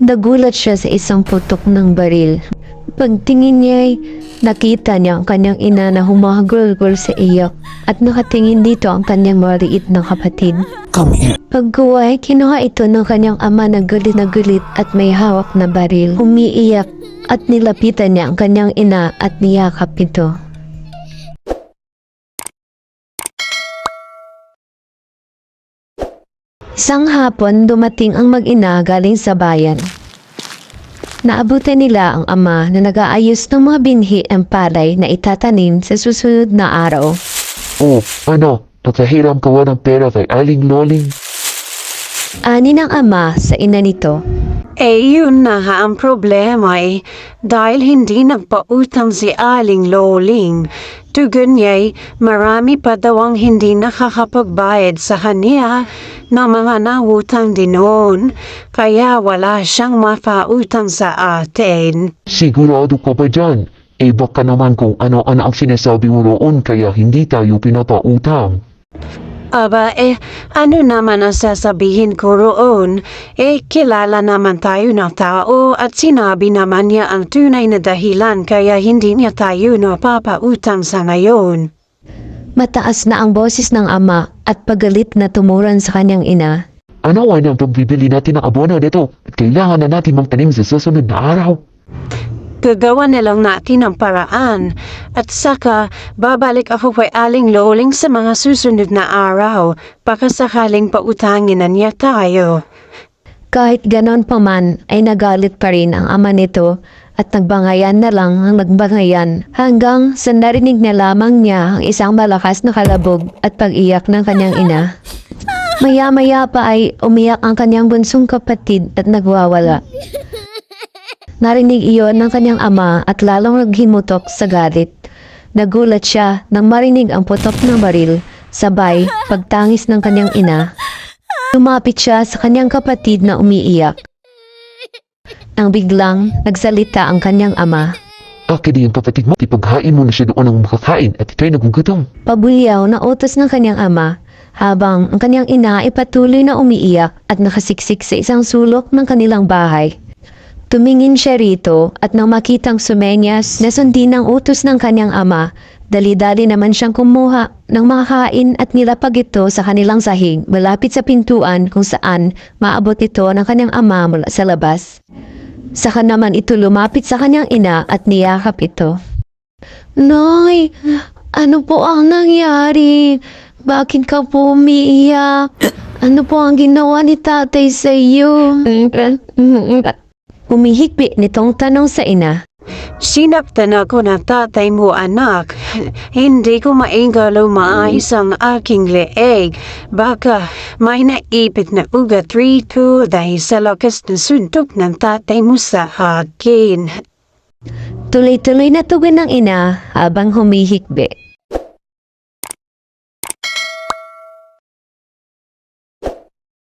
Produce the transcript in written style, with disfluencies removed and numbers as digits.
Nagulat siya sa isang putok ng baril. Pagtingin niya'y nakita niya ang kanyang ina na humahagulgol sa iyak at nakatingin dito ang kanyang maliit na kapatid. Come here. Pagkuway, kinuha ito ng kanyang ama na galit at may hawak na baril. Umiiyak at nilapitan niya ang kanyang ina at niyakap ito. Isang hapon, dumating ang mag-ina galing sa bayan. Naabutan nila ang ama na nag-aayos ng mga binhi ng palay na itatanim sa susunod na araw. Oh, ano? Nakahiram ka ng pera kay Aling Loling? Ani ng ama sa ina nito. Yun na nga ang problema dahil hindi nagpautang si Aling Loling. Tugon niya'y marami pa daw ang hindi nakakapagbayad sa kanya na mga nautang din noon, kaya wala siyang mapautang sa atin. Sigurado ka ba dyan? Baka naman kung ano-ano ang sinasabi mo roon kaya hindi tayo pinapautang. Aba, ano naman ang sasabihin ko roon? Kilala naman tayo na tao at sinabi naman niya ang tunay na dahilan kaya hindi niya tayo napapautang sa ngayon. Mataas na ang boses ng ama at pagalit na tumuran sa kanyang ina. Ano ang pagbibili natin ng abono dito? At kailangan na natin magtanim sa susunod na araw. Gagawa na lang natin ang paraan at saka babalik ako kay Aling Loling sa mga susunod na araw baka sakaling pautangin na niya tayo. Kahit ganon pa man ay nagalit pa rin ang ama nito at nagbangayan na lang ang nagbangayan hanggang sa narinig na lamang niya ang isang malakas na kalabog at pag-iyak ng kanyang ina. Maya-maya pa ay umiyak ang kanyang bunsong kapatid at nagwawala. Narinig iyon ng kanyang ama at lalong naghimutok sa galit. Nagulat siya nang marinig ang putok ng baril, sabay pagtangis ng kanyang ina. Lumapit siya sa kanyang kapatid na umiiyak. Nang biglang nagsalita ang kanyang ama. Akin yung kapatid mo, ipaghain mo na siya doon ang makakain at ito'y nagugutom. Pabulyaw na utos ng kanyang ama, habang ang kanyang ina ay patuloy na umiiyak at nakasiksik sa isang sulok ng kanilang bahay. Tumingin siya rito at nang makitang sumenyas na sundin ang utos ng kanyang ama, dali-dali naman siyang kumuha ng makakain at nilapag ito sa kanilang sahig malapit sa pintuan kung saan maabot ito ng kanyang ama mula sa labas. Saka naman ito lumapit sa kanyang ina at niyakap ito. Nay, ano po ang nangyari? Bakit ka po umiiyak? Ano po ang ginawa ni tatay sa iyo? Humihikbi nitong tanong sa ina. Sinaktan ako ng tatay mo, anak. Hindi ko maingalo maayos ang aking leeg. Baka may naipit na ugat rito dahil sa lakas na suntok ng tatay mo sa akin. Tuloy-tuloy na tugon ng ina habang humihikbi.